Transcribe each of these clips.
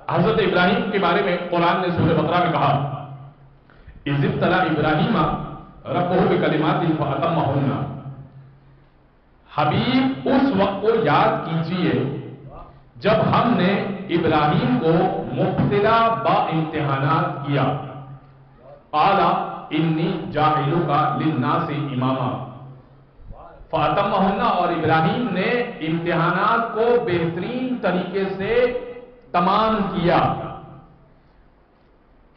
حضرت ابراہیم کے بارے میں قرآن نے سورہ بقرہ میں کہا اذ ابتلی ابراہیم ربہ بکلمات فاتمہن. حبیب اس وقت کو یاد کیجئے جب ہم نے ابراہیم کو مبتلا با امتحانات کیا. قال انی جاعلک للناس اماما فاتمہن. اور ابراہیم نے امتحانات کو بہترین طریقے سے تمام کیا.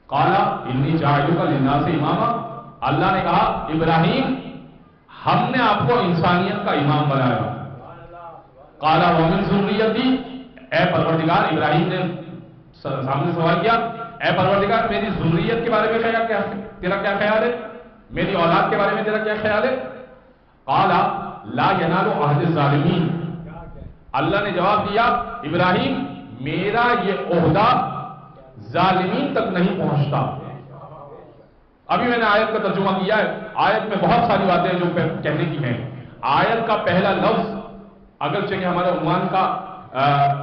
قال انی جاعلک للناس اماما. اللہ نے کہا ابراہیم ہم نے آپ کو انسانیت کا امام بنایا. قال ومن ذریتی. اے پروردگار، ابراہیم نے سامنے سوال کیا، اے پروردگار میری ذریت کے بارے میں تیرا کیا خیال ہے؟ میری اولاد کے بارے میں تیرا کیا خیال ہے؟ قال لا ینال عہد الظالمین. اللہ نے جواب دیا ابراہیم میرا یہ عہدہ ظالمین تک نہیں پہنچتا. ابھی میں نے آیت کا ترجمہ کیا ہے. آیت میں بہت ساری باتیں جو کہنے کی ہیں. آیت کا پہلا لفظ اگرچہ کہ ہمارے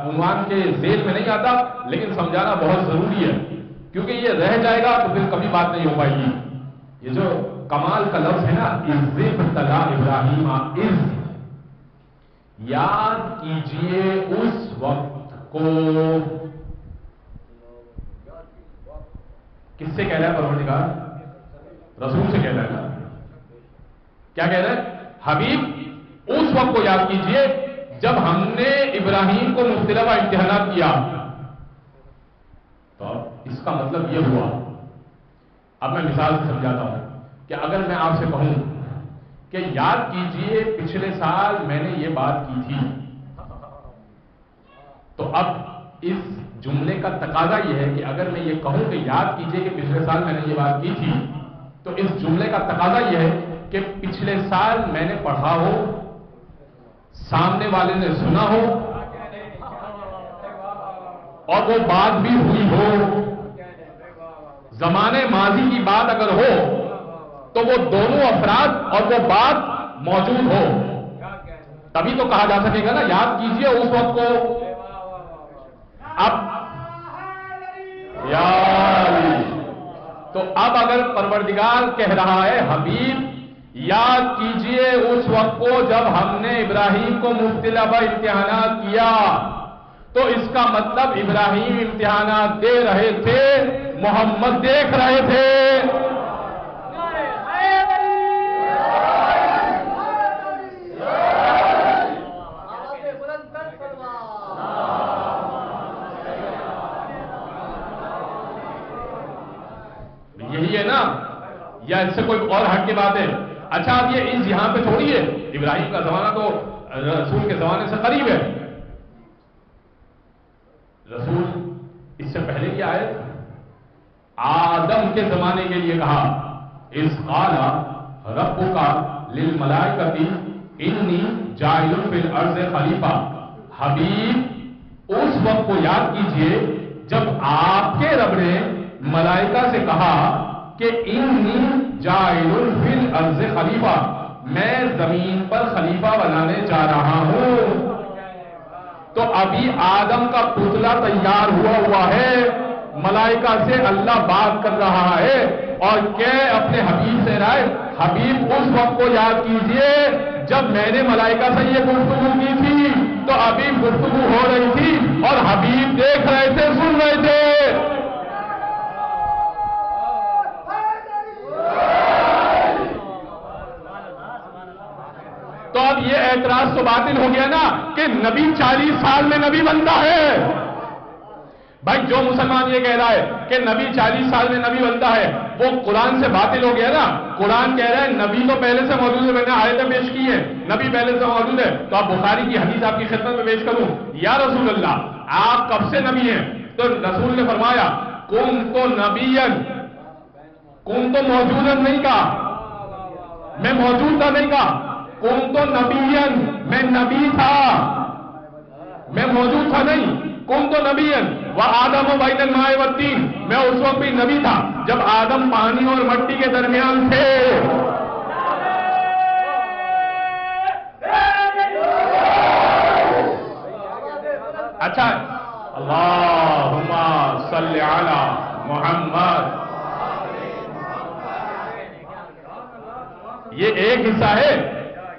عنوان کے ذیل میں نہیں آتا، لیکن سمجھانا بہت ضروری ہے، کیونکہ یہ رہ جائے گا تو پھر کبھی بات نہیں ہو پائے گی. یہ جو کمال کا لفظ ہے نا اذ ابتلی ابراہیم، اذ، یاد کیجئے اس وقت کو. کس سے کہہ رہا ہے پروردگار؟ رسول سے کہہ رہا ہے. کیا کہہ رہا ہے؟ حبیب اس وقت کو یاد کیجئے جب ہم نے ابراہیم کو مبتلا و امتحانات کیا. تو اس کا مطلب یہ ہوا، اب میں مثال سے سمجھاتا ہوں کہ اگر میں آپ سے کہوں کہ یاد کیجئے پچھلے سال میں نے یہ بات کی تھی، تو اب اس جملے کا تقاضا یہ ہے کہ اگر میں یہ کہوں کہ یاد کیجئے کہ پچھلے سال میں نے یہ بات کی تھی، تو اس جملے کا تقاضا یہ ہے کہ پچھلے سال میں نے پڑھا ہو، سامنے والے نے سنا ہو، اور وہ بات بھی ہوئی ہو. زمانے ماضی کی بات اگر ہو تو وہ دونوں افراد اور وہ بات موجود ہو، تبھی تو کہا جا سکے گا نا یاد کیجئے اس وقت کو. اب تو اب اگر پروردگار کہہ رہا ہے حبیب یاد کیجئے اس وقت کو جب ہم نے ابراہیم کو مبتلا و امتحانات کیا، تو اس کا مطلب ابراہیم امتحانات دے رہے تھے، محمد دیکھ رہے تھے. یہی ہے نا، یا اس سے کوئی اور ہٹ کے بات ہے؟ اچھا اب یہ اس یہاں پہ چھوڑیے، ابراہیم کا زمانہ تو رسول کے زمانے سے قریب ہے. رسول اس سے پہلے کی آیت آدم کے زمانے کے لیے کہا اذ قال ربک للملائکۃ انی جاعل فی الارض خلیفہ. حبیب اس وقت کو یاد کیجئے جب آپ کے رب نے ملائکہ سے کہا کہ انی جاعل فی الارض خلیفہ، میں زمین پر خلیفہ بنانے جا رہا ہوں. تو ابھی آدم کا پتلا تیار ہوا ہے، ملائکہ سے اللہ بات کر رہا ہے اور کہ اپنے حبیب سے رائے حبیب اس وقت کو یاد کیجئے جب میں نے ملائکہ سے یہ گفتگو کی تھی، تو ابھی گفتگو ہو رہی تھی اور حبیب دیکھ رہے تھے، سن رہے تھے. تو اب یہ اعتراض تو باطل ہو گیا نا کہ نبی 40 سال میں نبی بنتا ہے. بھائی جو مسلمان یہ کہہ رہا ہے کہ نبی 40 سال میں نبی بنتا ہے وہ قرآن سے باطل ہو گیا نا. قرآن کہہ رہا ہے نبی تو پہلے سے موجود ہے، میں نے آیتیں پیش کی ہیں، نبی پہلے سے موجود ہے. تو آپ بخاری کی حدیث آپ کی خدمت میں پیش کروں، یا رسول اللہ آپ کب سے نبی ہیں؟ تو رسول نے فرمایا کن تو نبیًا، کن تو موجود نہیں کہا، میں موجود تھا نہیں کہا، کن تو نبیًا، میں نبی تھا، میں موجود تھا نہیں. کن تو نبیًا وآدم بین الماء والطین، میں اس وقت بھی نبی تھا جب آدم پانی اور مٹی کے درمیان تھے. اچھا اللہم صل علی محمد. یہ ایک حصہ ہے،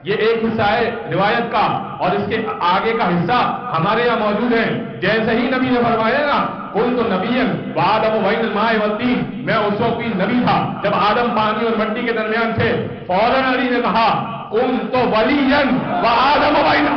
یہ ایک حصہ ہے روایت کا، اور اس کے آگے کا حصہ ہمارے یہاں موجود ہے. جیسے ہی نبی نے فرمایا نا کنت نبیا وآدم بین الماء والطین، میں اس وقت بھی نبی تھا جب آدم پانی اور مٹی کے درمیان تھے، فوراً علی نے کہا کنت ولیا وآدم بین